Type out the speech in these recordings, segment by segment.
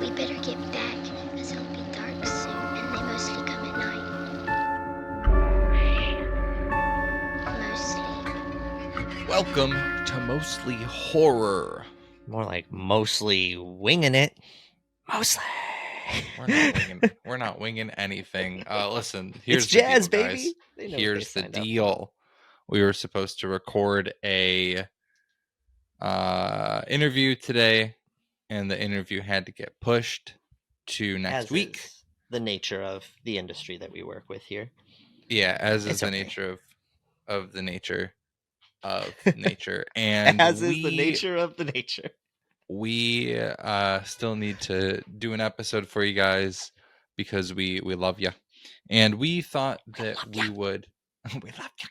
We better get back, because it'll be dark soon, and they mostly come at night. Mostly. Welcome to Mostly Horror. More like mostly winging it. Mostly. We're not winging anything. Listen, here's It's the jazz, deal, baby. guys. They know what Here's they the signed up for. deal. We were supposed to record a interview today, and the interview had to get pushed to next As week. is the nature of the industry that we work with here. Yeah, as is It's the okay. nature of the nature of nature, and As is the nature of the nature. we still need to do an episode for you guys because we love you, and we thought that we would we love you.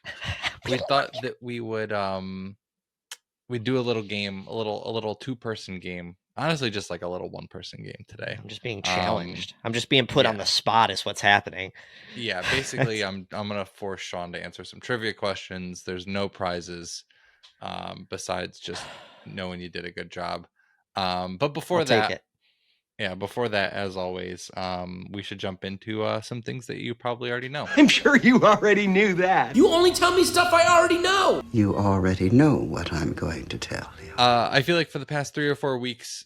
We thought that we would we'd do a little game, a little 2-person game, honestly just like a little 1-person game today. I'm just being challenged. I'm just being put on yeah. the spot is what's happening. Yeah, basically I'm gonna force Sean to answer some trivia questions. There's no prizes besides just knowing you did a good job. But before I'll take that, it. yeah, before that, as always, we should jump into some things that you probably already know. I'm sure you already knew that. You only tell me stuff I already know. You already know what I'm going to tell you. I feel like for the past 3 or 4 weeks,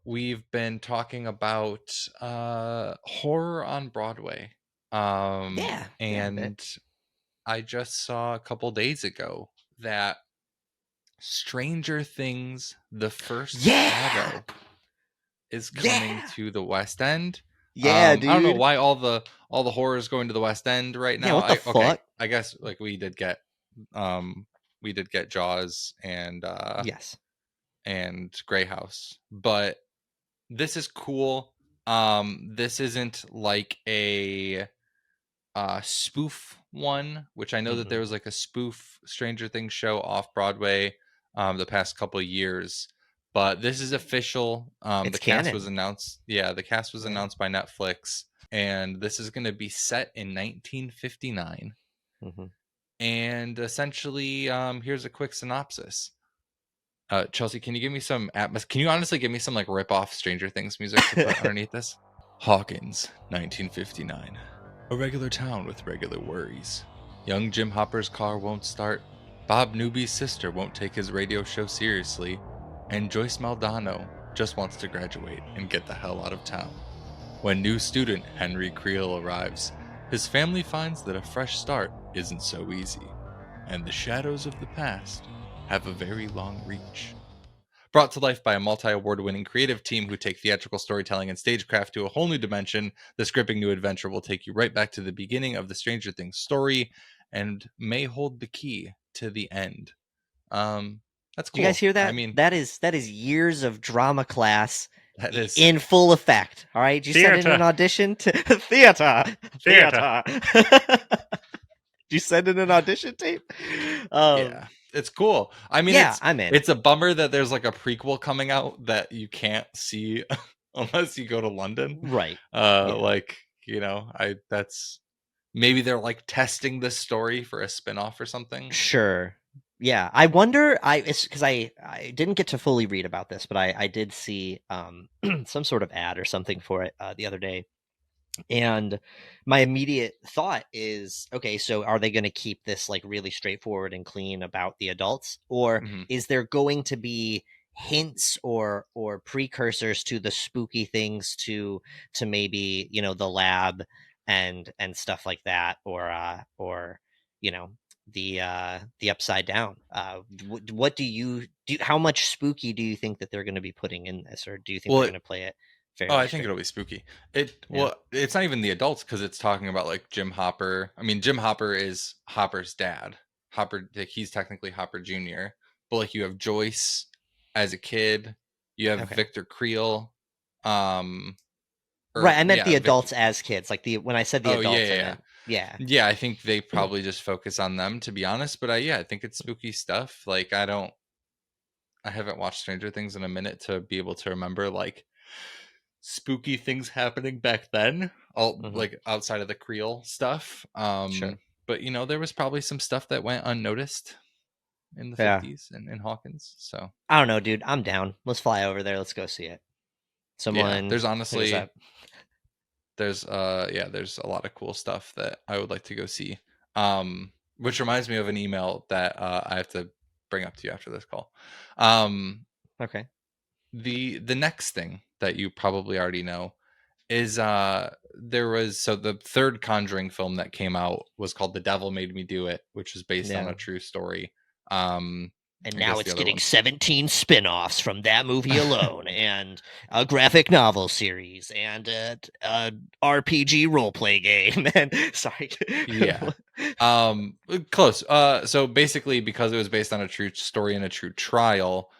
we've been talking about horror on Broadway. Yeah. And I just saw a couple days ago that Stranger Things, the first saga, is coming to the West End. Yeah, dude. I don't know why all the horror is going to the West End right now. Yeah, what the fuck? Okay, I guess like we did get Jaws and Yes. and Grey House, but this is cool. This isn't like a spoof one, which I know that there was like a spoof Stranger Things show off Broadway the past couple of years, but this is official. It's the canon. cast was announced. Yeah, the cast was announced by Netflix, and this is going to be set in 1959. And essentially, here's a quick synopsis. Chelsea, can you give me some can you honestly give me some like rip-off Stranger Things music to put underneath this? Hawkins, 1959. A regular town with regular worries. Young Jim Hopper's car won't start. Bob Newby's sister won't take his radio show seriously. And Joyce Maldonado just wants to graduate and get the hell out of town. When new student Henry Creel arrives, his family finds that a fresh start isn't so easy. And the shadows of the past have a very long reach. Brought to life by a multi-award-winning creative team who take theatrical storytelling and stagecraft to a whole new dimension, this gripping new adventure will take you right back to the beginning of the Stranger Things story and may hold the key to the end. That's cool. Do you guys hear that? I mean, that is years of drama class that is in full effect. All right, you send in an audition to theater. Did you send in an audition tape? Yeah, it's cool. I mean, yeah, I'm in. It's a bummer that there's like a prequel coming out that you can't see unless you go to London. Right. Like, you know, that's maybe they're like testing this story for a spin-off or something. Sure. Yeah, I wonder. It's because I didn't get to fully read about this, but I did see some sort of ad or something for it the other day, and my immediate thought is, okay, so are they going to keep this like really straightforward and clean about the adults, or is there going to be hints or precursors to the spooky things to maybe, you know, the lab and stuff like that, or you know, the Upside Down? What do you how much spooky do you think that they're going to be putting in this, or do you think they're going to play it fairly I think it'll be spooky. Well, it's not even the adults, because it's talking about like Jim Hopper. I mean, Jim Hopper is Hopper's dad. Hopper, like, he's technically Hopper Jr., but like you have Joyce as a kid, you have Victor Creel. Right, I meant the adults as kids. Like when I said the adults, yeah, I think they probably just focus on them, to be honest. But I think it's spooky stuff. Like I haven't watched Stranger Things in a minute to be able to remember like spooky things happening back then, like outside of the Creel stuff. Sure. But you know, there was probably some stuff that went unnoticed in the 50s in Hawkins. So I don't know, dude. I'm down. Let's fly over there. Let's go see it. Someone. There's who does honestly that? there's there's a lot of cool stuff that I would like to go see. Which reminds me of an email that I have to bring up to you after this call. Okay. The next thing that you probably already know is the third Conjuring film that came out was called The Devil Made Me Do It, which is based on Yeah. a true story. And I now guess it's the other getting one's- 17 spin-offs from that movie alone, and a graphic novel series, and a RPG roleplay game. And sorry. Yeah. Close. So basically, because it was based on a true story and a true trial,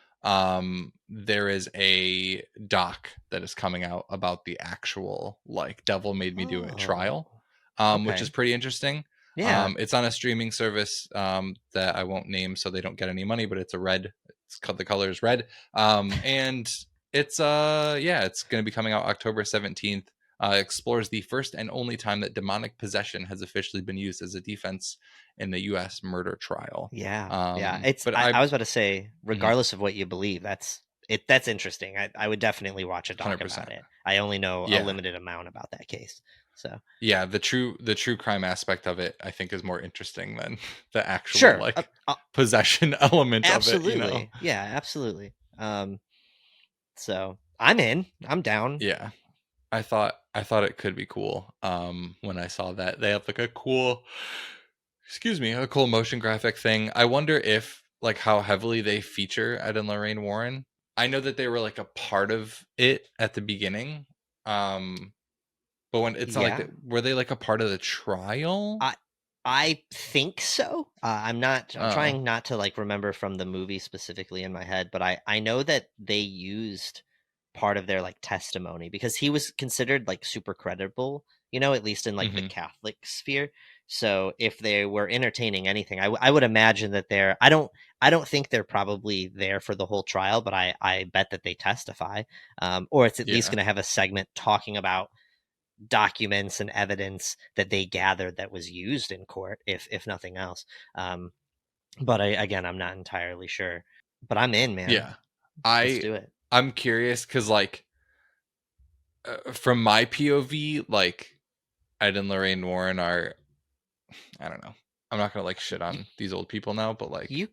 there is a doc that is coming out about the actual like Devil Made Me Do It trial, which okay. is pretty interesting. Yeah. It's on a streaming service that I won't name so they don't get any money, but it's the color is red. And it's it's going to be coming out October 17th. Explores the first and only time that demonic possession has officially been used as a defense in the U.S. murder trial. Yeah. It's. But I was about to say, regardless of what you believe, that's interesting. I would definitely watch a doc 100%. about it. I only know Yeah. a limited amount about that case. So Yeah, the true crime aspect of it, I think, is more interesting than the actual sure. possession element Absolutely. of it. You know? Yeah. Absolutely. So I'm in. I'm down. Yeah. I thought it could be cool. When I saw that they have like a cool motion graphic thing. I wonder if like how heavily they feature Ed and Lorraine Warren. I know that they were like a part of it at the beginning. But when it's not like were they like a part of the trial? I think so. I'm trying not to like remember from the movie specifically in my head, but I know that they used part of their like testimony because he was considered like super credible, at least in like the Catholic sphere. So if they were entertaining anything, I would imagine that I don't think they're probably there for the whole trial, but I bet that they testify, or it's at least going to have a segment talking about documents and evidence that they gathered that was used in court, if nothing else. But I'm not entirely sure, but I'm in, man. Yeah, let's do it. I'm curious because like from my POV, like Ed and Lorraine Warren are, I don't know. I'm not gonna like shit on these old people now, but like you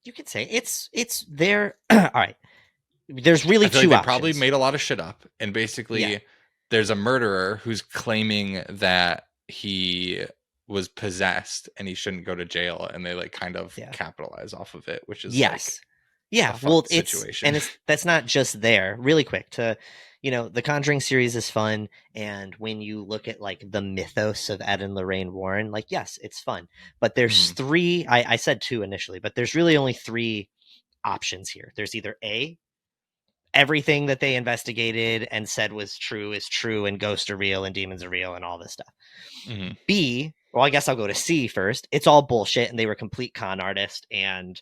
could say it's their all right. There's really two options. They options. probably made a lot of shit up, and basically there's a murderer who's claiming that he was possessed and he shouldn't go to jail, and they like kind of capitalize off of it, which is situation. That's not just there. Really quick to, the Conjuring series is fun, and when you look at like the mythos of Ed and Lorraine Warren, like yes, it's fun, but there's three. I said two initially, but there's really only three options here. There's either A, everything that they investigated and said was true is true, and ghosts are real and demons are real and all this stuff. B, well, I guess I'll go to C first. It's all bullshit, and they were complete con artists, and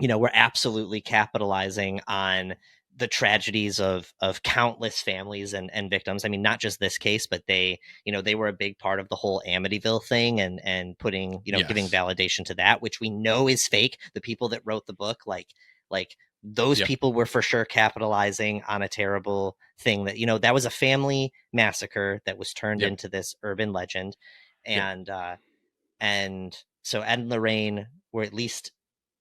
we're absolutely capitalizing on the tragedies of countless families and victims. I mean, not just this case, but they were a big part of the whole Amityville thing and putting, giving validation to that, which we know is fake. The people that wrote the book, like those people were for sure capitalizing on a terrible thing that, that was a family massacre that was turned into this urban legend. And so Ed and Lorraine were at least,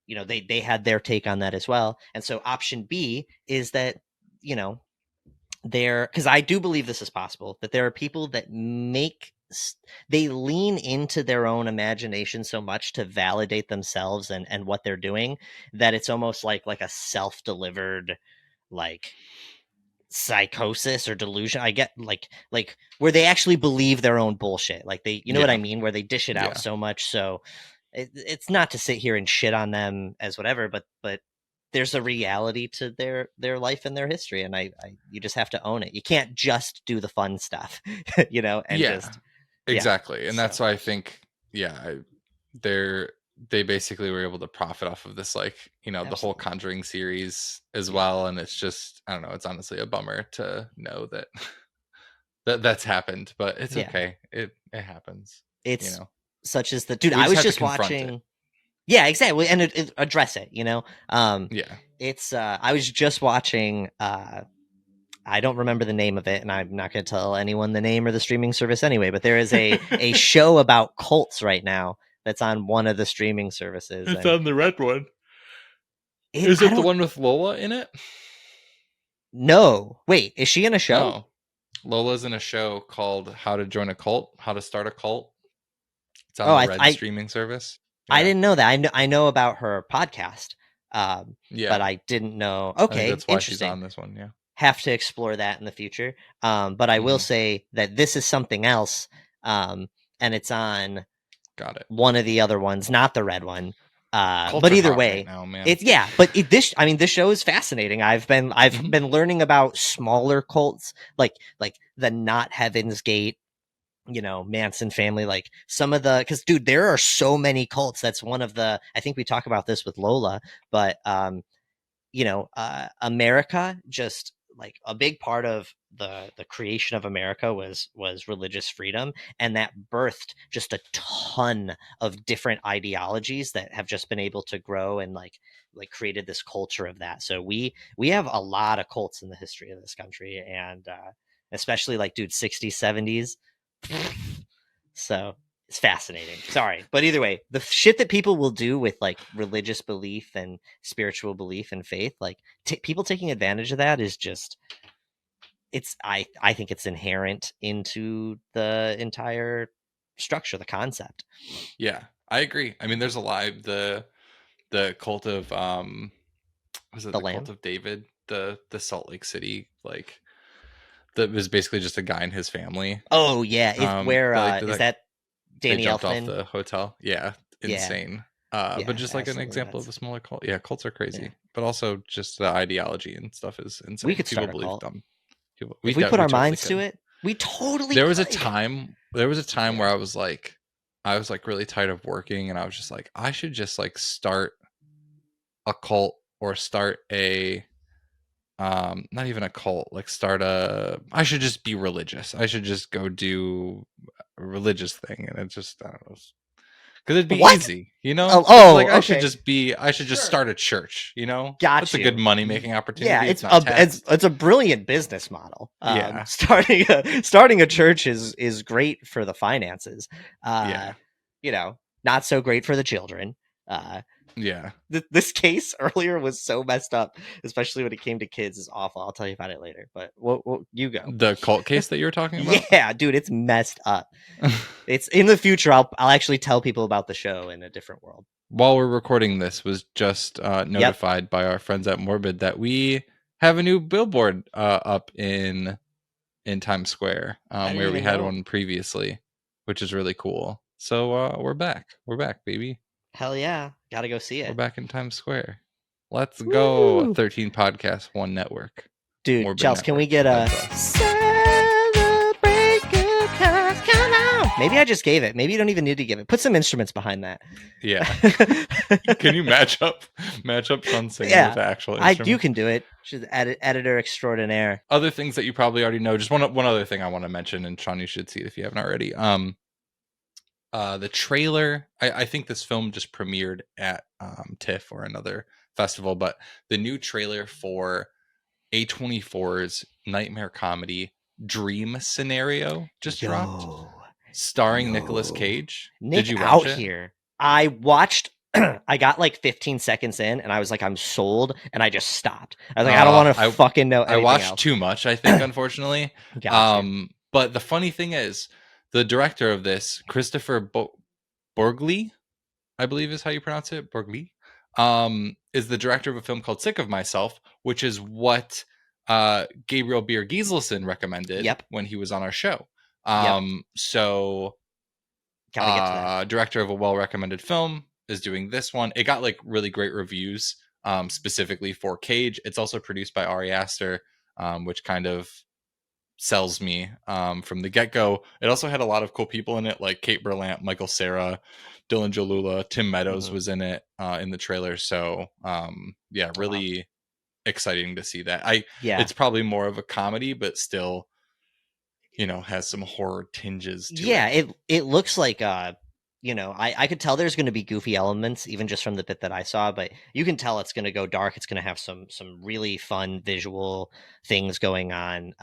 they had their take on that as well. And so option B is that, because I do believe this is possible, that there are people that they lean into their own imagination so much to validate themselves and what they're doing, that it's almost like a self-delivered, like psychosis or delusion. I get like where they actually believe their own bullshit. Like they, what I mean? Where they dish it out so much. So it's not to sit here and shit on them as whatever, but there's a reality to their life and their history, and you just have to own it. You can't just do the fun stuff, exactly. And that's why I think they basically were able to profit off of this, like the whole Conjuring series as well. And it's just, I don't know, it's honestly a bummer to know that that's happened, but it's okay. It happens. It's such as the dude. We I was just just have to confront watching. it. Yeah, exactly, and address it. Yeah. It's. I was just watching. I don't remember the name of it, and I'm not going to tell anyone the name or the streaming service anyway, but there is a show about cults right now that's on one of the streaming services. It's and on the red one. it, Is I it the don't- one with Lola in it? No. Wait, is she in a show? No. Lola's in a show called How to Join a Cult, How to Start a Cult. It's on the red streaming service. I Yeah. didn't know that. I know about her podcast, Yeah. but I didn't know. I think Okay, that's why she's interesting. on this one. Yeah. Have to explore that in the future. But I will Mhm. say that this is something else, and it's on Got it. one of the other ones, not the red one. Cults But are either hot way, right now, man. it's but this show is fascinating. I've Mhm. been learning about smaller cults, like the Not Heaven's Gate, Manson family, like some of the, because dude, there are so many cults. That's one of the, I think we talk about this with Lola, but America, just like a big part of the creation of America was religious freedom, and that birthed just a ton of different ideologies that have just been able to grow and like created this culture of that. So we have a lot of cults in the history of this country, and especially like, dude, 60s, 70s. So it's fascinating. Sorry, but either way, the shit that people will do with like religious belief and spiritual belief and faith, like people taking advantage of that is just, I think it's inherent into the entire structure, the concept. Yeah, I agree. I mean, there's a lot. The cult of was it The the Lamb? cult of David, the Salt Lake City, like that was basically just a guy and his family. Oh yeah, where like, is that They Danny jumped Elfman? off the hotel. Yeah, Yeah. insane. Yeah, But just like an absolutely example nuts. of a smaller cult. Yeah, cults are crazy, Yeah. but also just the ideology and stuff is insane. We could People start a believe cult. dumb. If we put our totally minds could. to it, we totally There was a could. time where I was like really tired of working, and I was just like, I should just like start a cult or start a not even a cult, like I should just be religious. I should just go do a religious thing, and it just, I don't know, because it'd be What? easy, you know. Oh, like I okay. should just start a church, you know. Got That's a you. good money making opportunity. Yeah, it's not taxed. it's a brilliant business model. Yeah. Starting a church is great for the finances. Yeah. Not so great for the children. Yeah. This case earlier was so messed up, especially when it came to kids. Is awful. I'll tell you about it later. But you go. The cult case that you were talking about. Yeah, dude, it's messed up. It's in the future. I'll actually tell people about the show in a different world. While we're recording this, was just notified by our friends at Morbid that we have a new billboard up in Times Square, didn't where we even had know. one previously, which is really cool. So we're back, baby. Hell yeah, gotta go see We're it, back in Times Square. Let's go. Woo! 13 Podcasts, one network. dude. Morbid Chels, can we Network. get a That's celebrate good times? Come on. Maybe I just gave it. Maybe you don't even need to give it. Put some instruments behind that. Yeah. Can you match up Sean singing Yeah, with the actual You instrument? can do it. She's editor extraordinaire. Other things that you probably already know. Just one other thing I want to mention, and Sean, you should see it if you haven't already. The trailer. I think this film just premiered at TIFF or another festival, but the new trailer for A24's nightmare comedy Dream Scenario just dropped, starring Nicolas Cage. Nick Did you out watch it? here. I watched. I got like 15 seconds in, and I was like, I'm sold, and I just stopped. I was like, I don't want to fucking know. I watched else. too much, I think, unfortunately. Gotcha. But the funny thing is, the director of this, Christopher Borgli, I believe is how you pronounce it, Borgli, is the director of a film called Sick of Myself, which is what Gabriel Beer Giselson recommended when he was on our show. So, gotta get to that. Director of a well-recommended film is doing this one. It got like really great reviews, specifically for Cage. It's also produced by Ari Aster, which kind of sells me from the get-go. It also had a lot of cool people in it, like Kate Berlant, Michael Cera, Dylan Jalula, Tim Meadows was in it in the trailer. So really exciting to see that. It's probably more of a comedy, but still, has some horror tinges to it. It looks like you know, I could tell there's going to be goofy elements even just from the bit that I saw, but you can tell it's going to go dark. It's going to have some really fun visual things going on,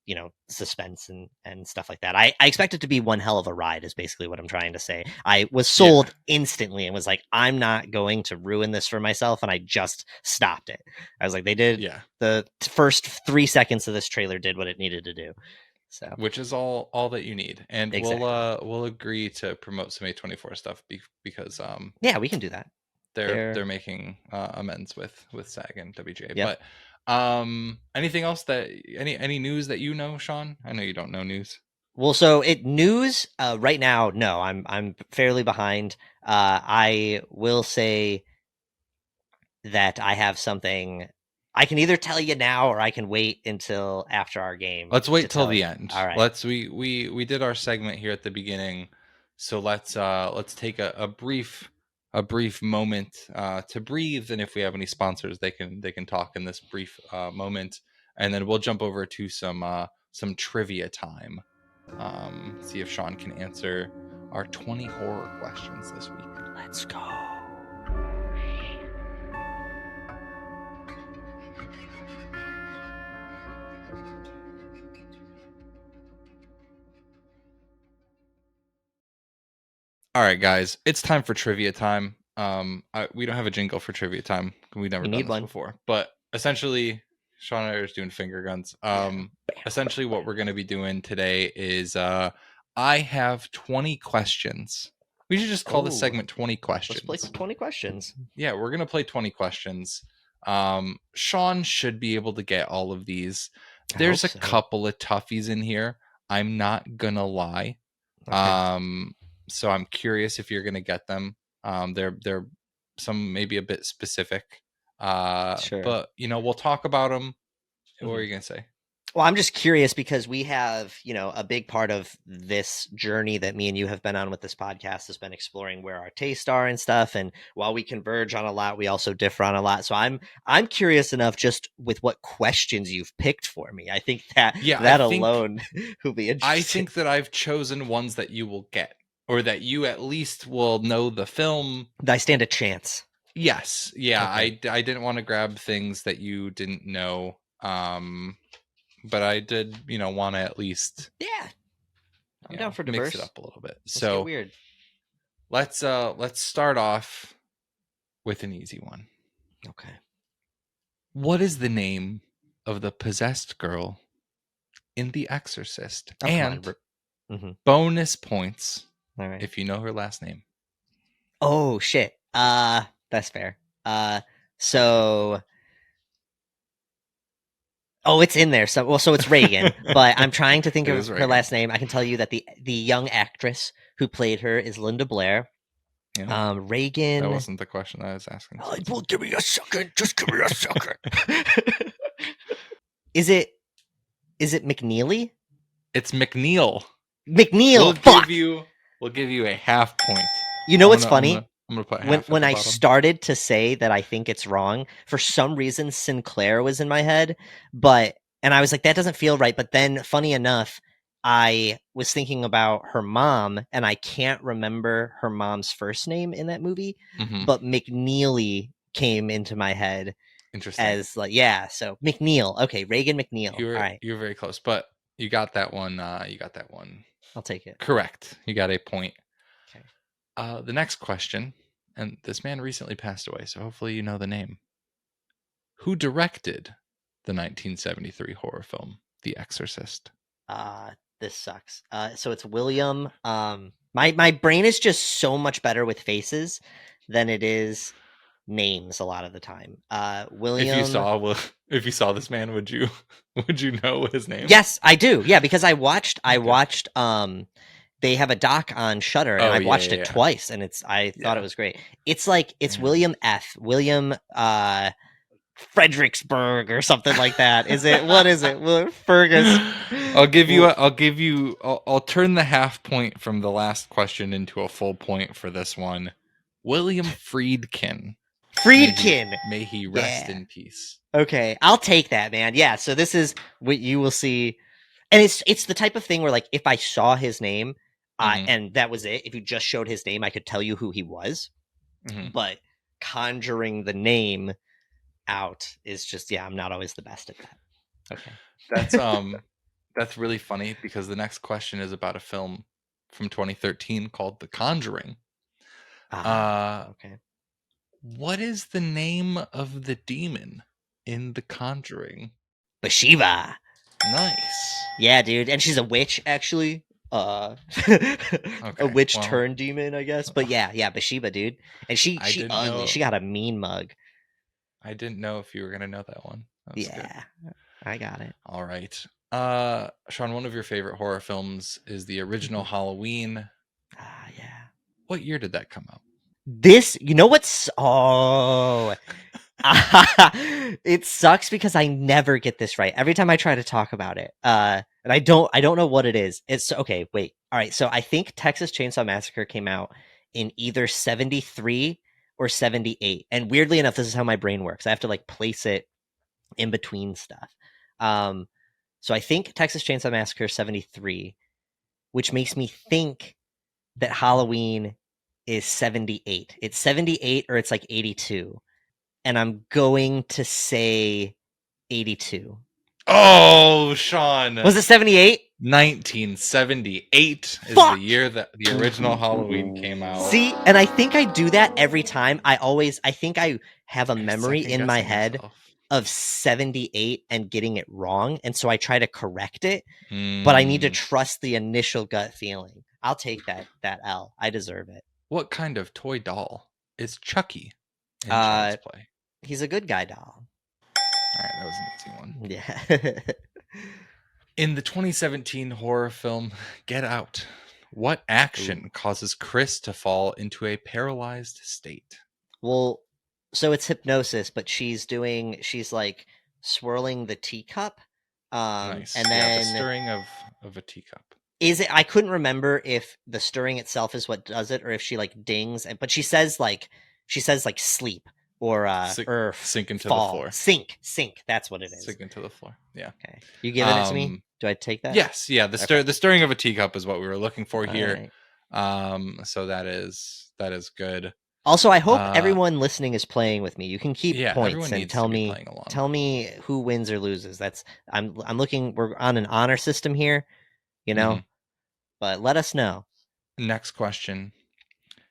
you know, suspense and stuff like that. I expect it to be one hell of a ride is basically what I'm trying to say. I was sold instantly and was like, I'm not going to ruin this for myself, and I just stopped it. I was like, they did the first 3 seconds of this trailer did what it needed to do. So, which is all that you need, and Exactly. we'll agree to promote some A24 stuff because yeah, we can do that. They're making amends with SAG and WGA. Yep. But anything else that any news that you know, Sean? I know you don't know news. Well, so news right now, no, I'm fairly behind. I will say that I have something. I can either tell you now or I can wait until after our game. Let's wait till the end. All right. We did our segment here at the beginning, so let's take a brief moment to breathe, and if we have any sponsors, they can talk in this brief moment, and then we'll jump over to some trivia time. See if Sean can answer our 20 horror questions this week. Let's go. All right, guys, it's time for trivia time. We don't have a jingle for trivia time. We've never done this before, but essentially, Sean and I are just doing finger guns. Essentially, what we're going to be doing today is I have 20 questions. We should just call this segment 20 questions. Let's play 20 questions. Yeah, we're going to play 20 questions. Sean should be able to get all of these. There's a couple of toughies in here. I'm not going to lie. Okay. So I'm curious if you're going to get them. They're some maybe a bit specific. Sure. But, you know, we'll talk about them. What were you going to say? Well, I'm just curious because we have, you know, a big part of this journey that me and you have been on with this podcast has been exploring where our tastes are and stuff. And while we converge on a lot, we also differ on a lot. So I'm curious enough just with what questions you've picked for me. I think that alone will be interesting. I think that I've chosen ones that you will get, or that you at least will know the film. I stand a chance. Yes. Yeah. Okay. I didn't want to grab things that you didn't know. But I did, you know, want to at least I'm down for diverse. Mix it up a little bit. So weird. Let's start off with an easy one. Okay. What is the name of the possessed girl in The Exorcist? And bonus points if you know her last name. Oh shit. That's fair. So it's in there. So it's Regan, but I'm trying to think of her last name. I can tell you that the young actress who played her is Linda Blair. Yeah. Regan. That wasn't the question I was asking. Oh, well, give me a second. Just give me a second. Is it McNeely? It's McNeil. McNeil. We'll give you a half point. You know what's funny? I'm gonna put half when I started to say that I think it's wrong, for some reason Sinclair was in my head, and I was like, that doesn't feel right. But then, funny enough, I was thinking about her mom, and I can't remember her mom's first name in that movie, but McNeely came into my head. Interesting. As so McNeil. Okay, Regan McNeil. All right. You're very close, but you got that one. I'll take it. Correct. You got a point. The next question, and this man recently passed away, so hopefully you know the name. Who directed the 1973 horror film, The Exorcist? This sucks. So it's William. My brain is just so much better with faces than it is names a lot of the time. William. If you saw this man, would you know his name? Yes, I do. Yeah, because I watched they have a doc on Shudder, and I've watched it twice, and I thought it was great. It's William F. William Fredericksburg or something like that. Is it? What is it? Fergus. I'll turn the half point from the last question into a full point for this one. William Friedkin. May he rest in peace. Okay, I'll take that, man. Yeah, so this is what you will see. And it's the type of thing where, like, if I saw his name, And that was it. If you just showed his name, I could tell you who he was. But conjuring the name out is just, I'm not always the best at that. Okay. That's really funny because the next question is about a film from 2013 called The Conjuring. Okay. What is the name of the demon in The Conjuring? Bathsheba. Nice. Yeah, dude. And she's a witch, actually. A witch turned demon, I guess. But yeah, Bathsheba, dude. And she ugly. She got a mean mug. I didn't know if you were gonna know that one. Good. I got it. All right. Sean, one of your favorite horror films is the original Halloween. Yeah. What year did that come out? This, you know what's it sucks because I never get this right. Every time I try to talk about it. And I don't know what it is. It's okay, wait. All right, so I think Texas Chainsaw Massacre came out in either 73 or 78. And weirdly enough, this is how my brain works. I have to like place it in between stuff. So I think Texas Chainsaw Massacre 73, which makes me think that Halloween is 78. It's 78 or it's like 82. And I'm going to say 82. Oh, Sean. Was it 78? 1978 is the year that the original Halloween came out. See, and I think I do that every time. I think I have a memory in my head of 78 and getting it wrong. And so I try to correct it, but I need to trust the initial gut feeling. I'll take that L. I deserve it. What kind of toy doll is Chucky in Child's Play? He's a good guy doll. All right, that was an easy one. Yeah. In the 2017 horror film Get Out, what action causes Chris to fall into a paralyzed state? Well, so it's hypnosis, but she's like swirling the teacup. Nice. And then the stirring of a teacup. Is it? I couldn't remember if the stirring itself is what does it, or if she like dings. But she says like sleep or sink into fall. the floor. Sink. That's what it is. Sink into the floor. Yeah. Okay. You giving it to me? Do I take that? Yes. Yeah. The stirring of a teacup is what we were looking for here. Right. So that is good. Also, I hope everyone listening is playing with me. You can keep points and tell me who wins or loses. I'm looking. We're on an honor system here, but let us know. Next question.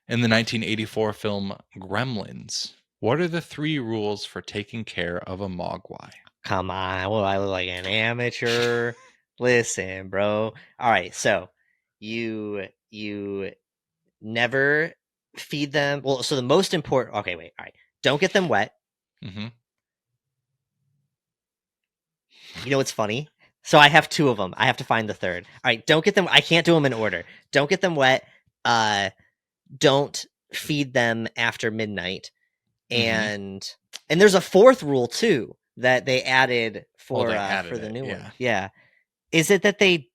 In the 1984 film Gremlins, what are the 3 rules for taking care of a mogwai? Come on, well, I look like an amateur. Listen, bro. All right, so you never feed them. Well, so the most important. Okay, wait. All right, don't get them wet. Mm-hmm. You know what's funny? So I have 2 of them. I have to find the third. All right, don't get them. I can't do them in order. Don't get them wet. Don't feed them after midnight. And there's a 4th rule too that they added for the new one. Yeah. Is it that they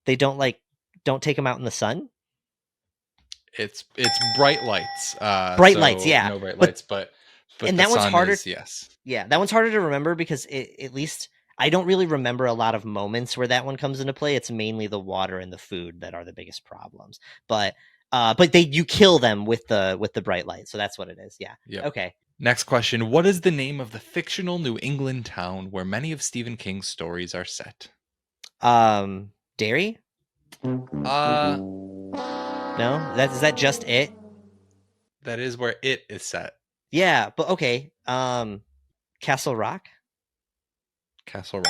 don't take them out in the sun? It's bright lights. Bright lights, yeah. No bright lights, but and that one's harder. Yes. Yeah, that one's harder to remember because at least I don't really remember a lot of moments where that one comes into play. It's mainly the water and the food that are the biggest problems. But you kill them with the bright light, so that's what it is. Yeah. Yep. Okay. Next question: what is the name of the fictional New England town where many of Stephen King's stories are set? Derry? No, is that just it? That is where it is set. Yeah, but okay. Castle Rock. Castle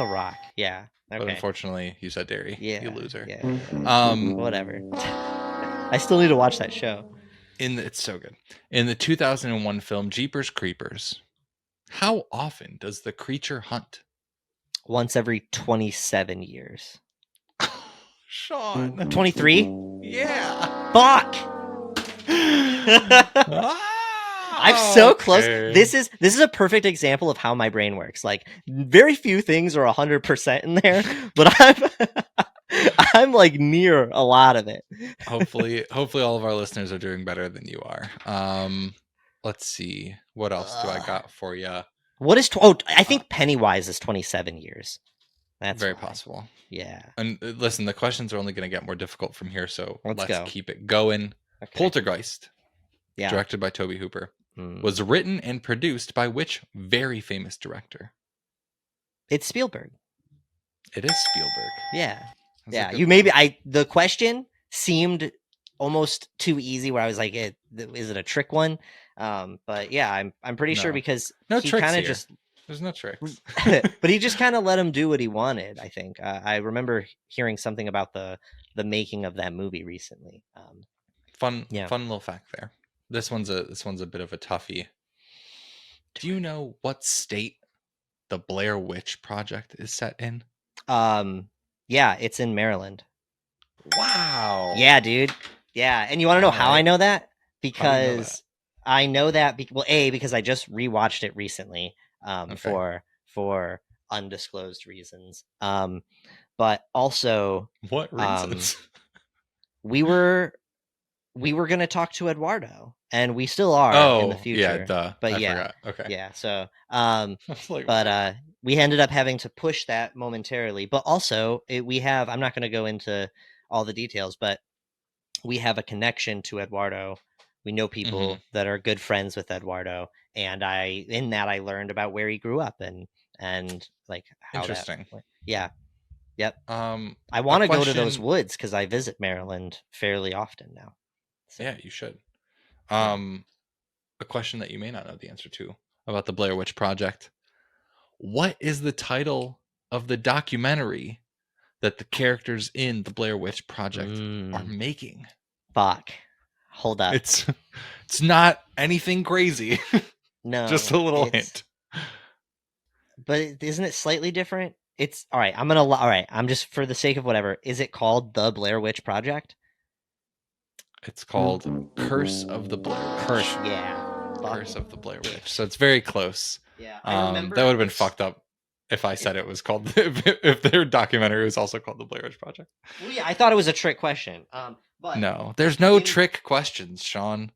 Rock. Yeah. Okay. But unfortunately, you said Derry. Yeah. You loser. Yeah. Whatever. I still need to watch that show. It's so good. In the 2001 film Jeepers Creepers, how often does the creature hunt? Once every 27 years. Sean. 23? Yeah. Fuck! I'm so close. This is a perfect example of how my brain works. Like, very few things are 100% in there, but I'm like near a lot of it. Hopefully all of our listeners are doing better than you are. Let's see. What else do I got for you? What is I think Pennywise is 27 years. That's very why. possible. Yeah. And listen, the questions are only going to get more difficult from here, so Let's let's go. keep it going. Okay. Poltergeist, Yeah. directed by Tobe Hooper, Hmm. was written and produced by which very famous director? It's Spielberg. It is Spielberg. Yeah. That's a Yeah. good You one. maybe the question seemed almost too easy where I was like, is it a trick one? But yeah, I'm pretty sure No. because No he tricks kind of here. just There's no tricks. but he just kind of let him do what he wanted, I think. I remember hearing something about the making of that movie recently. Fun Yeah. little fact there. This one's a bit of a toughie. Do you know what state the Blair Witch Project is set in? Yeah, it's in Maryland. Wow. Yeah, dude. Yeah, and you want to know how I Alright. know that? How do you know Because that? I know that because I just rewatched it recently Okay. for undisclosed reasons. But also What reasons? we were going to talk to Eduardo, and we still are in the future. yeah, duh. But I yeah. forgot. Okay. Yeah, so I was like, but we ended up having to push that momentarily. But also I'm not going to go into all the details, but we have a connection to Eduardo. We know people that are good friends with Eduardo, and I learned about where he grew up and like how interesting. Yeah. Yep. I I want to go to those woods because I visit Maryland fairly often now. So. Yeah, you should. A question that you may not know the answer to about the Blair Witch Project. What is the title of the documentary that the characters in the Blair Witch Project are making? Fuck. Hold up. It's not anything crazy. No. Just a little hint. But isn't it slightly different? It's all right. I'm just for the sake of whatever. Is it called the Blair Witch Project? It's called Curse of the Blair Witch. Curse, yeah. Curse of the Blair Witch. So it's very close. Yeah, I remember that would have been fucked up if I said it was called if their documentary was also called the Blair Witch Project. Well, yeah, I thought it was a trick question. But no, there's no trick questions, Sean.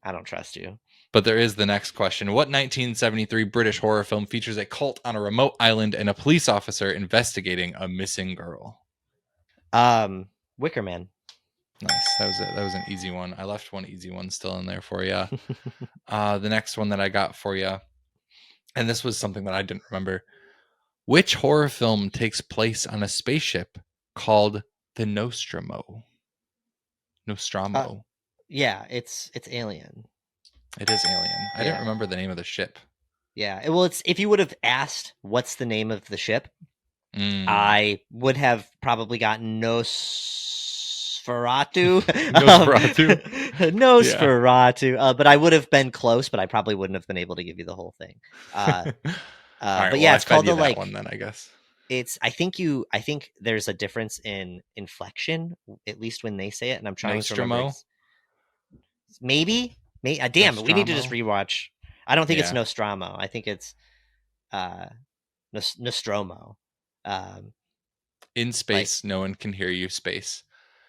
I don't trust you. But there is the next question. What 1973 British horror film features a cult on a remote island and a police officer investigating a missing girl? Wicker Man. Nice. That was an easy one. I left one easy one still in there for you. The next one that I got for you, and this was something that I didn't remember. Which horror film takes place on a spaceship called the Nostromo? Nostromo. Yeah, it's Alien. It is Alien. I didn't remember the name of the ship. Yeah. Well, it's if you would have asked what's the name of the ship, I would have probably gotten Nosferatu. Nosferatu. But I would have been close, but I probably wouldn't have been able to give you the whole thing. Right, but yeah, it's called the one then, I guess. It's I think there's a difference in inflection, at least when they say it, and I'm trying to remember. Maybe damn it, we need to just rewatch. I don't think it's Nostromo. I think it's Nostromo. In space, no one can hear you. Space.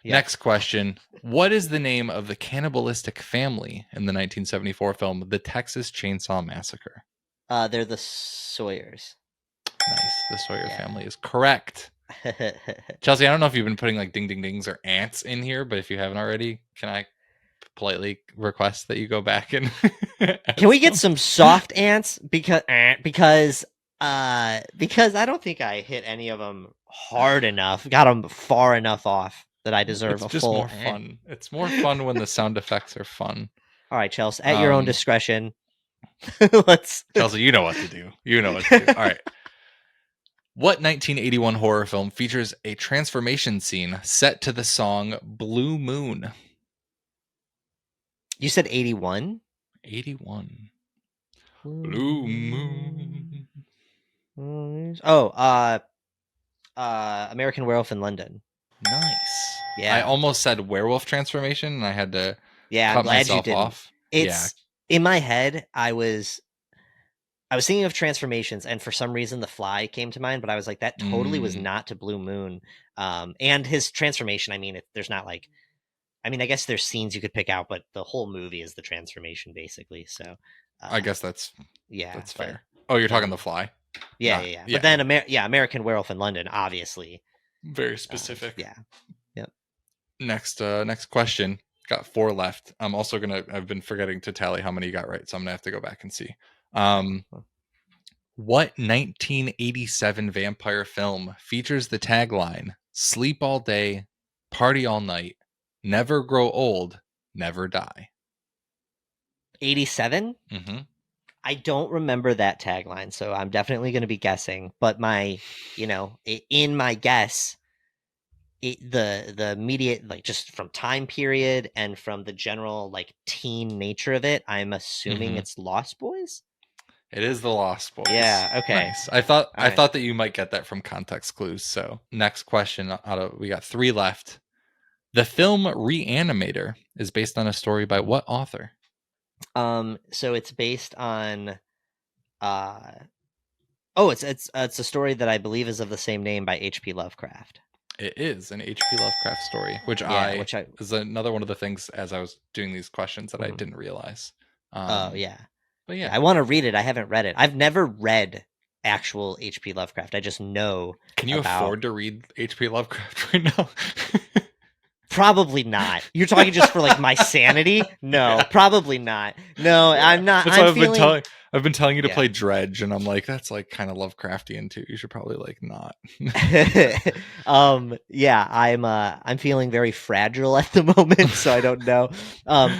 Yep. Next question. What is the name of the cannibalistic family in the 1974 film The Texas Chainsaw Massacre? They're the Sawyers. Nice. The Sawyer family is correct. Chelsea, I don't know if you've been putting like ding ding dings or ants in here, but if you haven't already, can I politely request that you go back and can we get some soft ants because I don't think I hit any of them hard enough, got them far enough off that I deserve it's a just full more fun. It's more fun when the sound effects are fun. All right, Chelsea, at your own discretion. Chelsea, you know what to do. All right. What 1981 horror film features a transformation scene set to the song Blue Moon? You said 81? 81. Blue Moon. Oh, American Werewolf in London. Nice. Yeah. I almost said werewolf transformation and I had to cut I'm glad myself you didn't. Off. It's in my head, I was thinking of transformations, and for some reason The Fly came to mind, but I was like, that totally was not to Blue Moon. And his transformation, I mean, there's not like, I mean, I guess there's scenes you could pick out, but the whole movie is the transformation, basically. So I guess that's fair. Oh, you're talking The Fly? Yeah, Not- yeah. But then American Werewolf in London, obviously. very specific. Yeah. Yep. Next question. Got 4 left. I've been forgetting to tally how many you got right, so I'm gonna have to go back and see. What 1987 vampire film features the tagline "Sleep all day, party all night, never grow old, never die"? 87? Mm-hmm. I don't remember that tagline, so I'm definitely going to be guessing. But in my guess, the immediate, like, just from time period and from the general, like, teen nature of it, I'm assuming it's Lost Boys. It is The Lost Boys. Yeah. Okay. Nice. I thought right. that you might get that from context clues. So next question. We got 3 left. The film Reanimator is based on a story by what author? So it's based on it's a story that I believe is of the same name by H.P. Lovecraft. It is an H.P. Lovecraft story, which is another one of the things as I was doing these questions that I didn't realize. But yeah, I want to read it. I haven't read it. I've never read actual H.P. Lovecraft. I just know. Can you afford to read H.P. Lovecraft right now? Probably not. You're talking just for like my sanity? No, probably not. No, yeah. I'm not. I've been telling you to play Dredge, and I'm like, that's like kind of Lovecraftian too. You should probably like not. I'm feeling very fragile at the moment, so I don't know.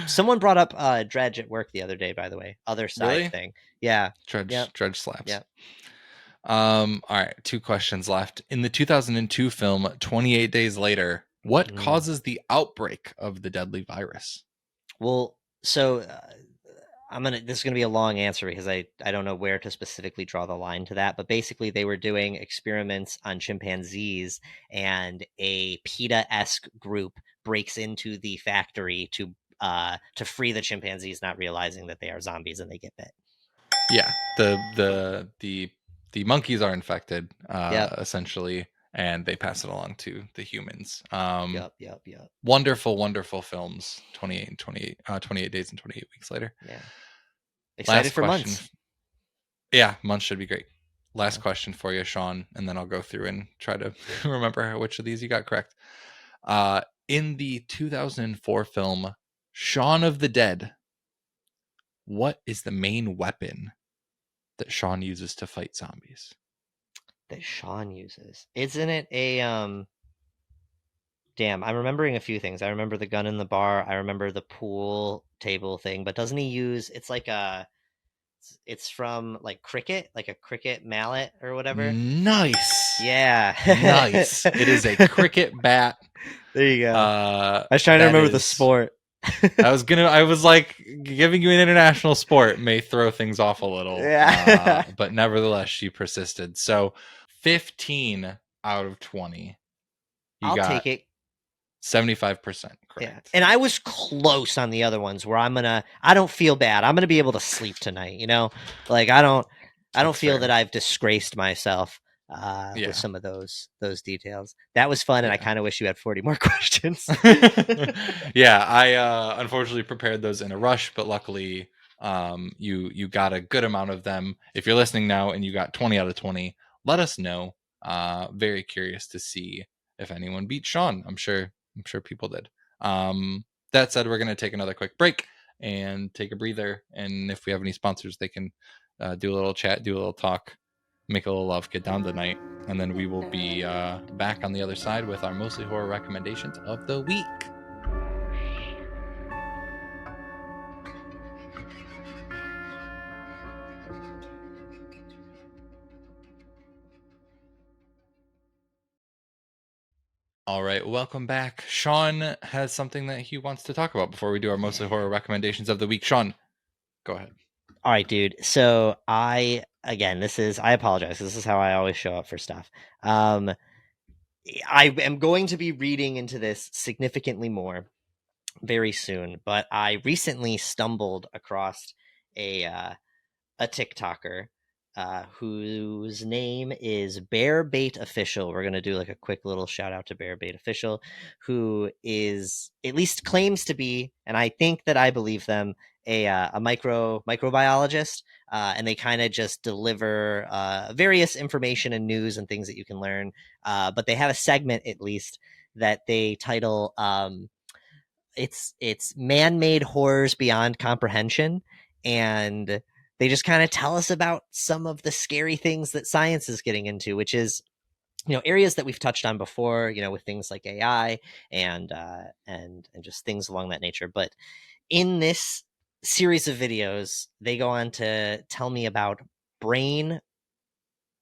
Someone brought up Dredge at work the other day, by the way. Other side thing. Yeah. Dredge slaps. Yeah. All right, 2 questions left. In the 2002 film 28 Days Later, what causes the outbreak of the deadly virus? Well, so this is gonna be a long answer because I don't know where to specifically draw the line to that, but basically they were doing experiments on chimpanzees, and a PETA-esque group breaks into the factory to free the chimpanzees, not realizing that they are zombies, and they get bit. Yeah, the monkeys are infected, essentially, and they pass it along to the humans. Yep. Wonderful films. 28 Days and 28 Weeks Later. Yeah. Excited for months. Yeah, months should be great. Last question for you, Sean, and then I'll go through and try to remember which of these you got correct. In the 2004 film Shaun of the Dead, what is the main weapon that Shaun uses to fight zombies? That Shaun uses? Isn't it a Damn, I'm remembering a few things. I remember the gun in the bar. I remember the pool table thing. But doesn't he use? It's from like cricket, like a cricket mallet or whatever. Nice. Yeah. Nice. It is a cricket bat. There you go. I was trying to remember the sport. I was like, giving you an international sport may throw things off a little. Yeah. But nevertheless, she persisted. So 15 out of 20. I'll take it. 75% correct. Yeah. And I was close on the other ones where I don't feel bad. I'm gonna be able to sleep tonight, Like I don't feel that I've disgraced myself with some of those details. That was fun, and I kind of wish you had 40 more questions. Yeah, I unfortunately prepared those in a rush, but luckily you got a good amount of them. If you're listening now and you got 20 out of 20, let us know. Very curious to see if anyone beat Sean. I'm sure people did. That said, we're going to take another quick break and take a breather. And if we have any sponsors, they can do a little chat, do a little talk, make a little love, get down the night. And then we will be back on the other side with our mostly horror recommendations of the week. All right, welcome back. Sean has something that he wants to talk about before we do our mostly horror recommendations of the week. Sean, go ahead. All right, dude. So I apologize. This is how I always show up for stuff. I am going to be reading into this significantly more very soon, but I recently stumbled across a TikToker whose name is Bear Bait Official. We're going to do like a quick little shout out to Bear Bait Official, who is, at least claims to be, and I think that I believe them, a microbiologist, and they kind of just deliver various information and news and things that you can learn. But they have a segment, at least, that they title it's man-made horrors beyond comprehension, and they just kind of tell us about some of the scary things that science is getting into, which is, you know, areas that we've touched on before, you know, with things like AI and just things along that nature. But in this series of videos, they go on to tell me about brain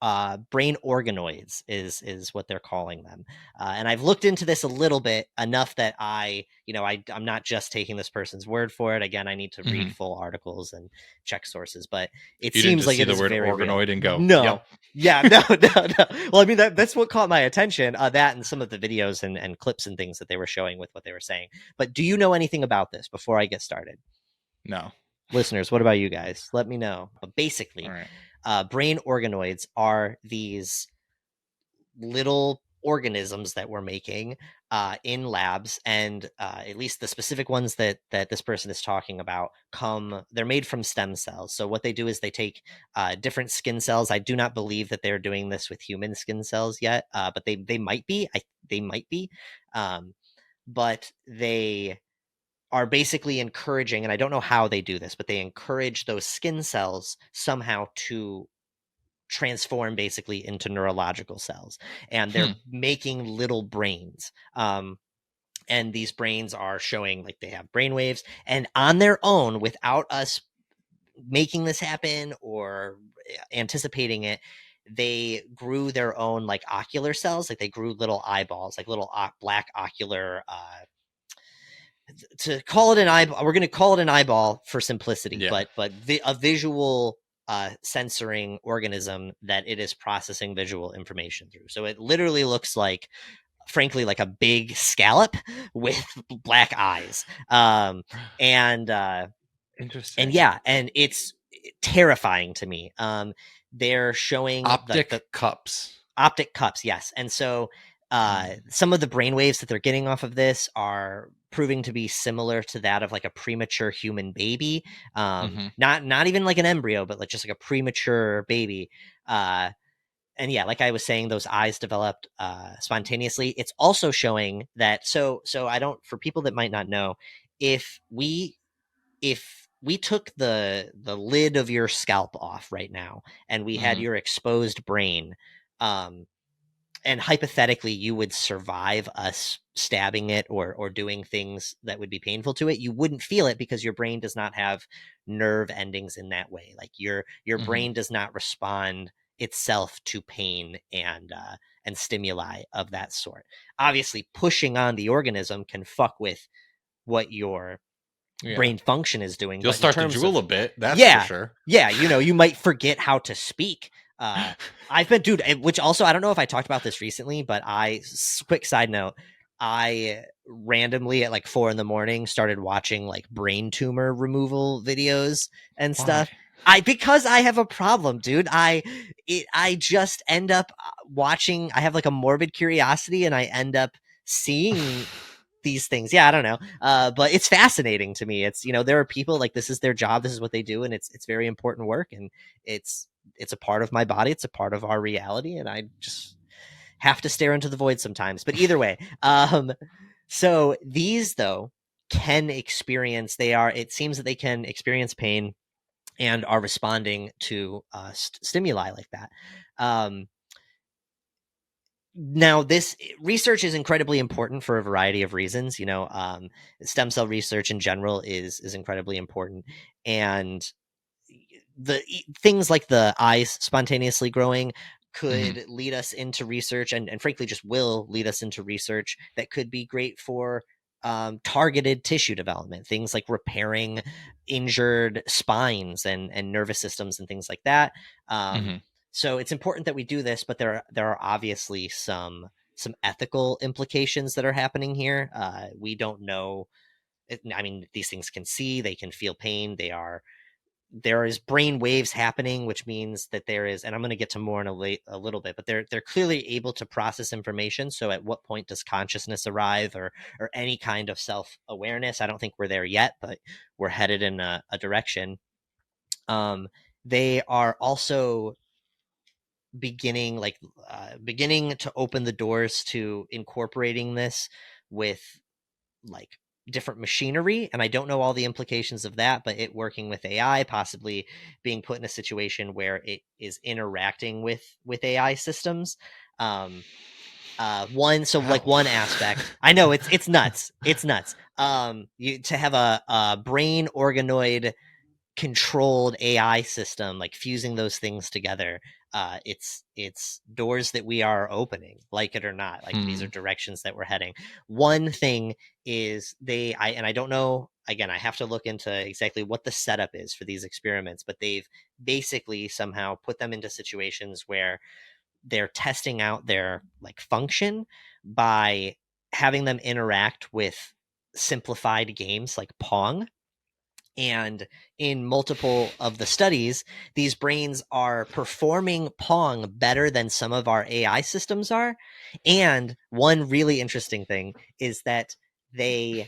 organoids is what they're calling them. And I've looked into this a little bit, enough that I'm not just taking this person's word for it. Again, I need to read full articles and check sources, but it You seems didn't just like see it the is word very organoid real. and go, No. yep. Yeah, no. Well, I mean, that's what caught my attention, that and some of the videos and clips and things that they were showing with what they were saying. But do you know anything about this before I get started? No. Listeners, what about you guys? Let me know. But basically, All right. brain organoids are these little organisms that we're making in labs, and at least the specific ones that this person is talking about they're made from stem cells. So what they do is they take different skin cells. I do not believe that they're doing this with human skin cells yet, but they might be. They might be, but they are basically encouraging, and I don't know how they do this, but they encourage those skin cells somehow to transform basically into neurological cells, and they're making little brains. And these brains are showing like they have brain waves, and on their own, without us making this happen or anticipating it, they grew their own like ocular cells. Like they grew little eyeballs, like little black ocular to call it an eyeball, we're going to call it an eyeball for simplicity, but a visual censoring organism that it is processing visual information through. So it literally looks like, frankly, like a big scallop with black eyes. Interesting. And yeah, and it's terrifying to me. They're showing optic cups. Optic cups, yes. And so some of the brainwaves that they're getting off of this are proving to be similar to that of like a premature human baby. Not even like an embryo, but like just like a premature baby. And yeah, like I was saying, those eyes developed spontaneously. It's also showing that so I don't, for people that might not know, if we took the lid of your scalp off right now and we had your exposed brain, and hypothetically you would survive us stabbing it or doing things that would be painful to it, you wouldn't feel it because your brain does not have nerve endings in that way. Like your brain does not respond itself to pain and stimuli of that sort. Obviously, pushing on the organism can fuck with what your brain function is doing. You'll start to drool a bit, that's for sure. Yeah, you might forget how to speak. I've been, dude, which also, I don't know if I talked about this recently, but quick side note, I randomly at like 4 a.m. started watching like brain tumor removal videos and stuff. Because I have a problem, dude. I just end up watching, I have like a morbid curiosity and I end up seeing these things. Yeah, I don't know. But it's fascinating to me. It's, there are people like, this is their job, this is what they do, and it's very important work, and it's a part of my body, it's a part of our reality, and I just have to stare into the void sometimes. But either way, so these though can experience, it seems that they can experience pain and are responding to stimuli like that. Now, this research is incredibly important for a variety of reasons. Stem cell research in general is incredibly important, and the things like the eyes spontaneously growing could lead us into research, and frankly just will lead us into research that could be great for targeted tissue development, things like repairing injured spines and nervous systems and things like that. So it's important that we do this, but there are obviously some ethical implications that are happening here. We don't know. I mean, these things can see, they can feel pain. They are there is brain waves happening, which means that there is, and I'm going to get to more in a little bit, but they're clearly able to process information. So at what point does consciousness arrive, or any kind of self-awareness? I don't think we're there yet, but we're headed in a direction. They are also beginning to open the doors to incorporating this with like different machinery, and I don't know all the implications of that, but it working with AI, possibly being put in a situation where it is interacting with AI systems. One aspect, I know it's nuts. It's nuts. To have a brain organoid controlled AI system, like fusing those things together, it's doors that we are opening, like it or not. Like these are directions that we're heading. One thing is I don't know, again, I have to look into exactly what the setup is for these experiments, but they've basically somehow put them into situations where they're testing out their like function by having them interact with simplified games like Pong. And in multiple of the studies, these brains are performing Pong better than some of our AI systems are. And one really interesting thing is that they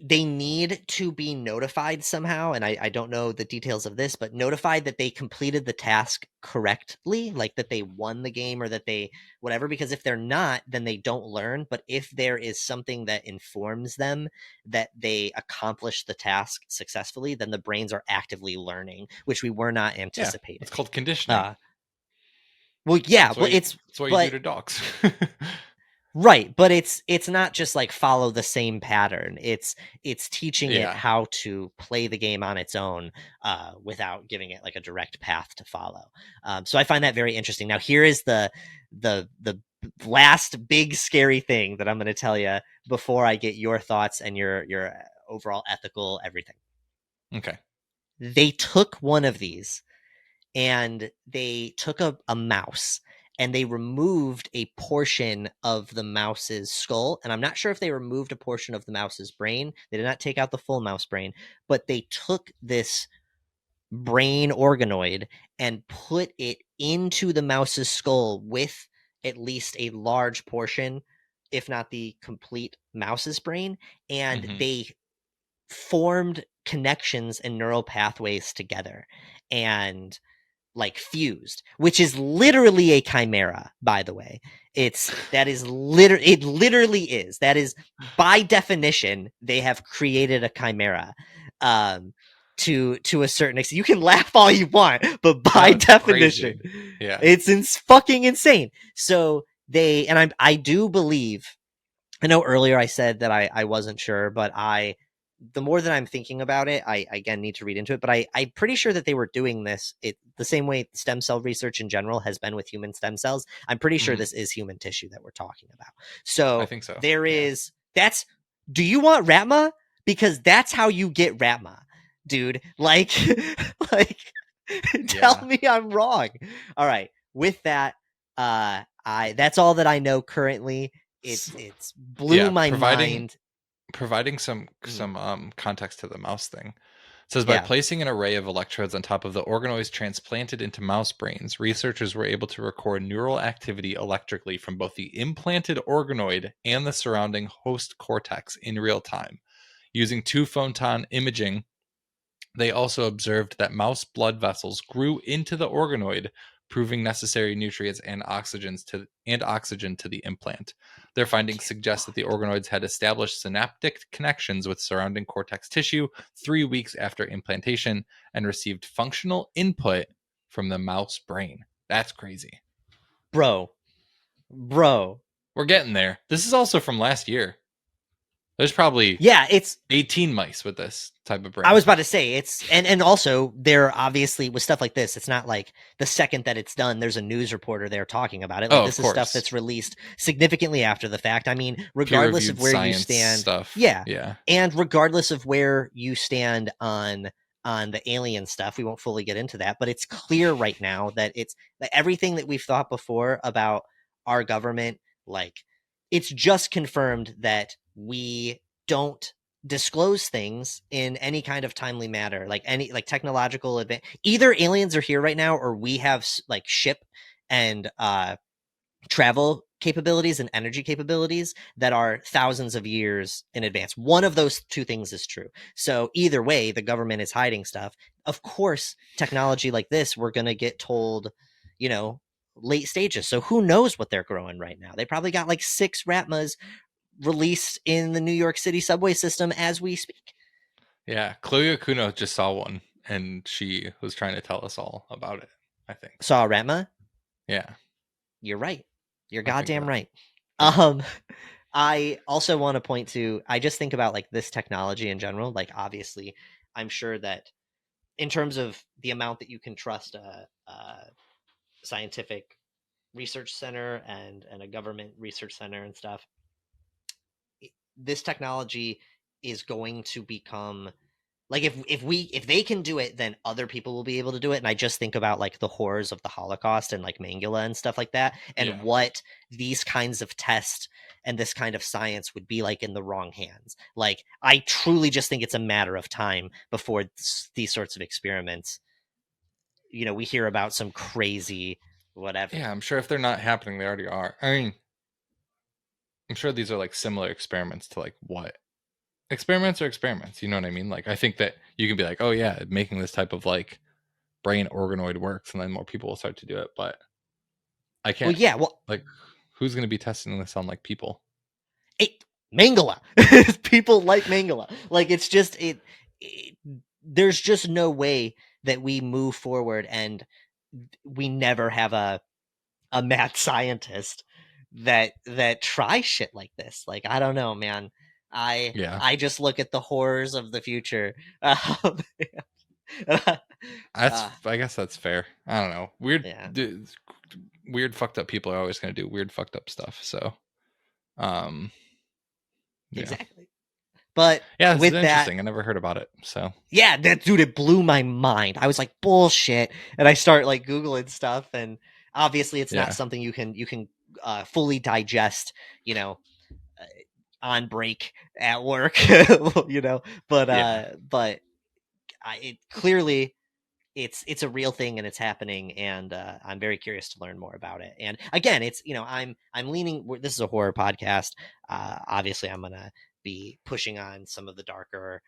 need to be notified somehow, and I don't know the details of this, but notified that they completed the task correctly, like that they won the game or that they whatever, because if they're not, then they don't learn. But if there is something that informs them that they accomplished the task successfully, then the brains are actively learning, which we were not anticipating. It's called conditioning. Well, yeah, that's what you do to dogs. Right, but it's not just like follow the same pattern. It's teaching it how to play the game on its own, without giving it like a direct path to follow. So I find that very interesting. Now here is the last big scary thing that I'm going to tell you before I get your thoughts and your overall ethical everything. Okay. They took one of these and they took a mouse, and they removed a portion of the mouse's skull. And I'm not sure if they removed a portion of the mouse's brain. They did not take out the full mouse brain, but they took this brain organoid and put it into the mouse's skull with at least a large portion, if not the complete mouse's brain. And they formed connections and neural pathways together and like fused, which is literally a chimera, by the way. It literally is. That is, by definition, they have created a chimera. To a certain extent, you can laugh all you want, but by definition, it's fucking insane. So I do believe. I know earlier I said that I wasn't sure, but the more that I'm thinking about it, I again need to read into it, but I'm pretty sure that they were doing this the same way stem cell research in general has been with human stem cells. I'm pretty sure this is human tissue that we're talking about. So I think so. Do you want Ratma? Because that's how you get Ratma, dude. Like, tell me I'm wrong. All right. With that, that's all that I know currently. It's blew my mind. Providing some context to the mouse thing. It says by placing an array of electrodes on top of the organoids transplanted into mouse brains, researchers were able to record neural activity electrically from both the implanted organoid and the surrounding host cortex in real time. Using 2-photon imaging, they also observed that mouse blood vessels grew into the organoid, proving necessary nutrients and oxygen to the implant. Their findings suggest that the organoids had established synaptic connections with surrounding cortex tissue 3 weeks after implantation and received functional input from the mouse brain. That's crazy. Bro. We're getting there. This is also from last year. There's probably it's 18 mice with this type of brain. I was about to say and also there obviously with stuff like this, it's not like the second that it's done, there's a news reporter there talking about it. Like, this is stuff that's released significantly after the fact. I mean, regardless of where you stand, and regardless of where you stand on the alien stuff, we won't fully get into that. But it's clear right now that it's everything that we've thought before about our government. Like, it's just confirmed that we don't disclose things in any kind of timely manner, like any like technological advance. Either aliens are here right now, or we have like ship and travel capabilities and energy capabilities that are thousands of years in advance. One of those two things is true. So either way, the government is hiding stuff. Of course, technology like this, we're going to get told, you know, late stages. So who knows what they're growing right now? They probably got like 6 Ratmas released in the New York City subway system as we speak. Yeah, Chloe Okuno just saw one, and she was trying to tell us all about it, I think. Saw a Ratma? Yeah. You're right. You're I think goddamn so. right. I also want to point to, I just think about like this technology in general. Like, obviously, I'm sure that in terms of the amount that you can trust a scientific research center and a government research center and stuff, this technology is going to become like, if they can do it, then other people will be able to do it. And I just think about like the horrors of the Holocaust and like Mengele and stuff like that, and what these kinds of tests and this kind of science would be like in the wrong hands. Like, I truly just think it's a matter of time before these sorts of experiments, you know, we hear about some crazy whatever. Yeah, I'm sure if they're not happening, they already are. I mean, I'm sure these are like similar experiments to like what? Experiments are experiments, you know what I mean? Like, I think that you can be like, oh yeah, making this type of like brain organoid works, and then more people will start to do it. But I can't. Well, yeah, well, like, who's going to be testing this on like people? Mengele. People like Mengele. Like, it's just there's just no way that we move forward and we never have a mad scientist that tries shit like this. Like, I don't know, man. I just look at the horrors of the future. I guess that's fair. I don't know. Weird fucked up people are always going to do weird fucked up stuff. So, exactly. But yeah, it's with interesting. that, I never heard about it. So yeah, that dude, it blew my mind. I was like, bullshit, and I start like Googling stuff, and obviously it's not something you can fully digest, you know, on break at work, you know. But it clearly it's a real thing and it's happening, and I'm very curious to learn more about it. And again, it's, you know, I'm leaning. This is a horror podcast. Obviously, I'm gonna be pushing on some of the darker,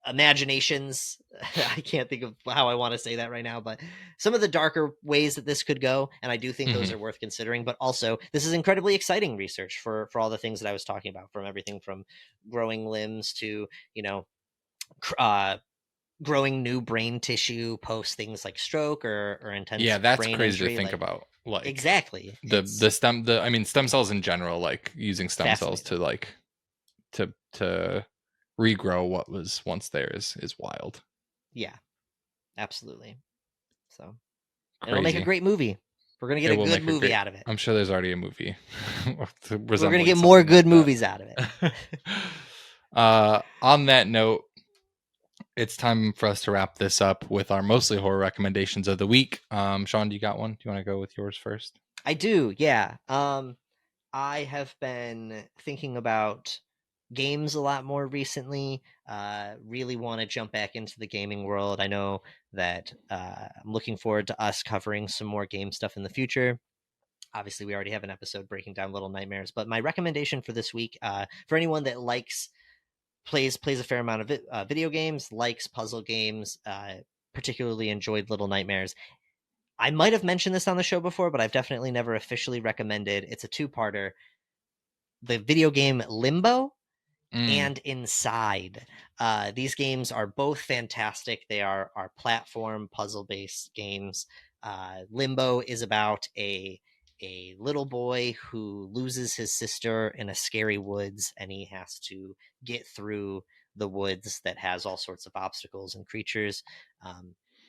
imaginations. I can't think of how I want to say that right now, but some of the darker ways that this could go, and I do think those are worth considering. But also, this is incredibly exciting research for all the things that I was talking about, from everything from growing limbs to, you know, growing new brain tissue post things like stroke or intense. Yeah, that's brain crazy injury. to think about. Like, exactly the stem cells in general, like using stem cells to like to regrow what was once there is wild. Yeah, absolutely. So crazy. It'll make a great movie. We're gonna get a good movie out of it. I'm sure there's already a movie. We're gonna get more good movies out of it. On that note, it's time for us to wrap this up with our mostly horror recommendations of the week. Sean, do you got one? Do you want to go with yours first? I do, yeah. I have been thinking about games a lot more recently. Really want to jump back into the gaming world. I know that I'm looking forward to us covering some more game stuff in the future. Obviously, we already have an episode breaking down Little Nightmares, but my recommendation for this week, for anyone that plays a fair amount of video games, likes puzzle games, particularly enjoyed Little Nightmares. I might have mentioned this on the show before, but I've definitely never officially recommended. It's a 2-parter. The video game Limbo and Inside. These games are both fantastic. They are platform puzzle-based games. Limbo is about a little boy who loses his sister in a scary woods, and he has to get through the woods that has all sorts of obstacles and creatures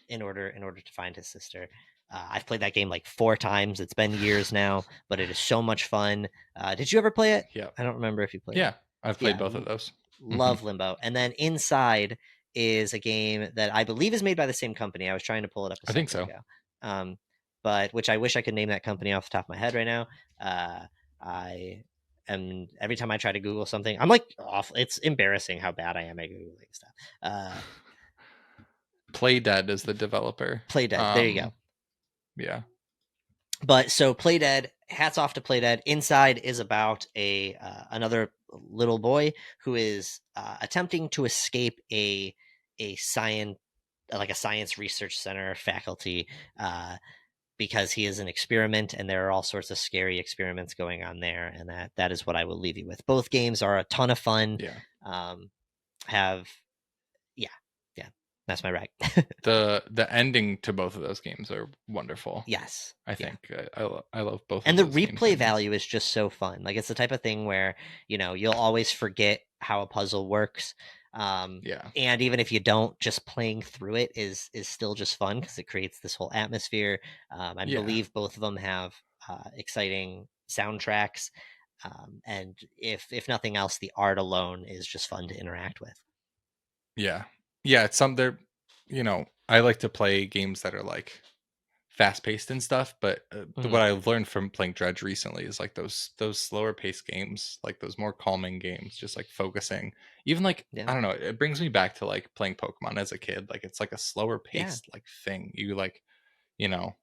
in order to find his sister. I've played that game like 4 times. It's been years now, but it is so much fun. Did you ever play it? Yeah. I don't remember if you played it. Yeah, I've played both of those. Love Limbo. And then Inside is a game that I believe is made by the same company. I was trying to pull it up. I think so. But which I wish I could name that company off the top of my head right now. I and every time I try to Google something, I'm like awful. It's embarrassing how bad I am at Googling stuff. Playdead is the developer. Playdead. There you go. Yeah. But so Playdead, hats off to Playdead. Inside is about another little boy who is attempting to escape a science research center faculty because he is an experiment, and there are all sorts of scary experiments going on there. And that is what I will leave you with. Both games are a ton of fun. Yeah. That's my rag. The ending to both of those games are wonderful. Yes, I think I love both. And of the those games. replay value is just so fun. Like, it's the type of thing where, you know, you'll always forget how a puzzle works. And even if you don't, just playing through it is still just fun because it creates this whole atmosphere. I believe both of them have exciting soundtracks. And if nothing else, the art alone is just fun to interact with. Yeah, it's they're, you know, I like to play games that are like fast paced and stuff, but what I've learned from playing Dredge recently is like those slower paced games, like those more calming games, just like focusing. Even like I don't know, it brings me back to like playing Pokemon as a kid. Like it's like a slower paced like thing. You like, you know,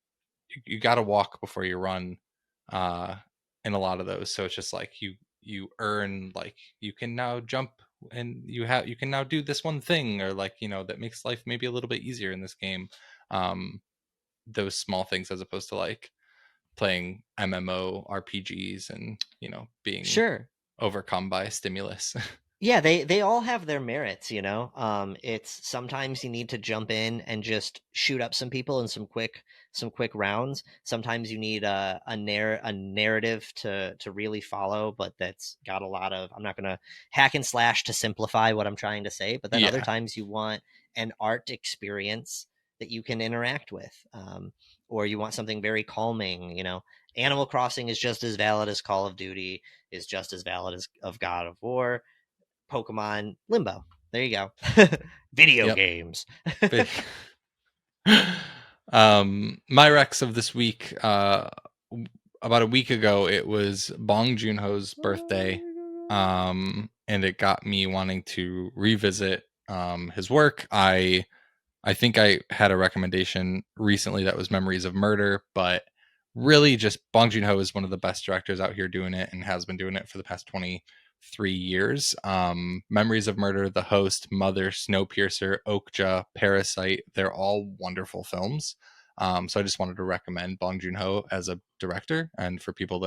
you got to walk before you run in a lot of those. So it's just like you earn, like you can now jump and you can now do this one thing, or like, you know, that makes life maybe a little bit easier in this game. Those small things, as opposed to like playing MMO RPGs and, you know, being overcome by stimulus. Yeah, they all have their merits, you know. It's sometimes you need to jump in and just shoot up some people in some quick rounds. Sometimes you need a narrative to really follow, but that's got a lot of, I'm not going to hack and slash to simplify what I'm trying to say, but then other times you want an art experience that you can interact with, or you want something very calming. You know, Animal Crossing is just as valid as Call of Duty, is just as valid as of God of War. Pokemon, Limbo. There you go. Video games. My Rex of this week, about a week ago, it was Bong Joon-ho's birthday, and it got me wanting to revisit his work. I think I had a recommendation recently that was Memories of Murder, but really just Bong Joon-ho is one of the best directors out here doing it, and has been doing it for the past 23 years. Memories of Murder, The Host, Mother, Snowpiercer, Okja, Parasite, they're all wonderful films. So I just wanted to recommend Bong Joon-ho as a director and for people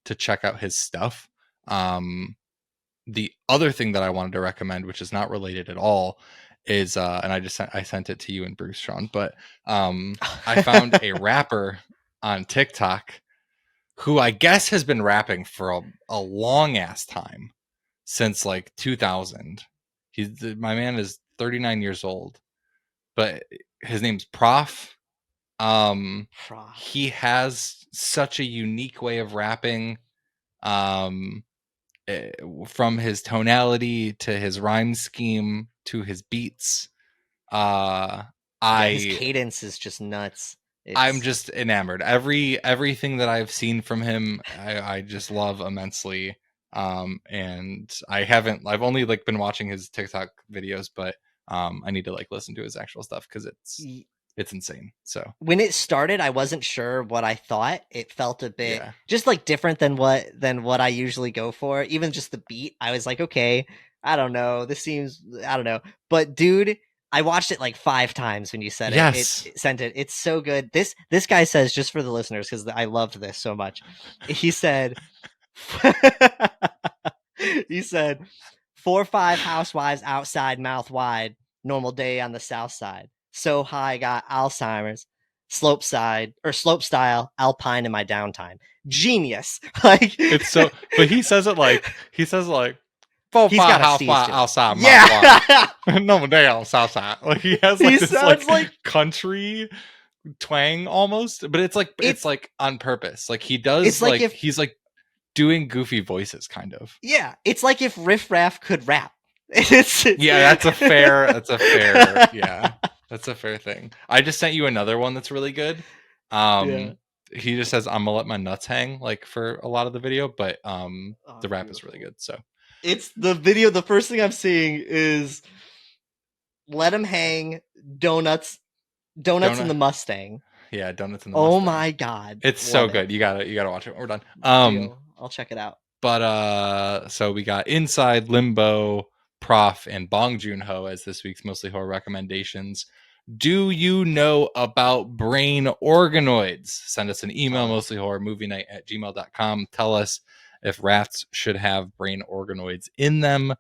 to check out his stuff. The other thing that I wanted to recommend, which is not related at all, is and I sent it to you and Bruce, Sean, but I found a rapper on TikTok who I guess has been rapping for a long ass time, since like 2000. My man is 39 years old, but his name's Prof. He has such a unique way of rapping, from his tonality to his rhyme scheme to his beats. His cadence is just nuts. I'm just enamored. Everything that I've seen from him, I just love immensely. And I've only like been watching his TikTok videos, but I need to like listen to his actual stuff because it's insane. So when it started, I wasn't sure what I thought. It felt a bit just like different than what I usually go for. Even just the beat, I was like, okay, I don't know. This seems, I don't know. But dude, I watched it like 5 times when you said it. It sent it. It's so good. This guy says, just for the listeners, because I loved this so much. He said, 4 or 5 housewives outside, mouth wide. Normal day on the south side. So high, got Alzheimer's. Slope style, alpine in my downtime. Genius. Like it's so. But he says it like 4 or 5 housewives outside. Yeah. No day on the south side. Like he has like this like country twang almost, but it's like on purpose. Like he does. It's like he's like doing goofy voices, kind of. Yeah, it's like if Riff Raff could rap. That's a fair. Yeah, that's a fair thing. I just sent you another one that's really good. he just says, "I'm gonna let my nuts hang," like for a lot of the video, but the rap is really good. So it's the video. The first thing I'm seeing is "Let him hang." Donuts in the Mustang. Yeah, donuts in the. Oh Mustang. my god, it's so good. You gotta watch it. We're done. I'll check it out. But so we got Inside, Limbo, Prof, and Bong Joon-ho as this week's Mostly Horror recommendations. Do you know about brain organoids? Send us an email, mostlyhorrormovienight@gmail.com. Tell us if rats should have brain organoids in them.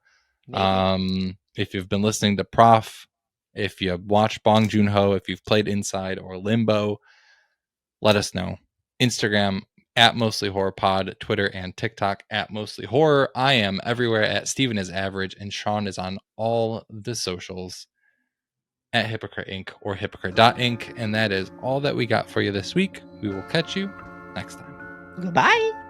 If you've been listening to Prof, if you watched Bong Joon-ho, if you've played Inside or Limbo, let us know. Instagram @mostlyhorrorpod, Twitter and TikTok @mostlyhorror. I am everywhere @StevenIsAverage, and Sean is on all the socials @Hypocrite Inc. or Hypocrite.inc. And that is all that we got for you this week. We will catch you next time. Goodbye.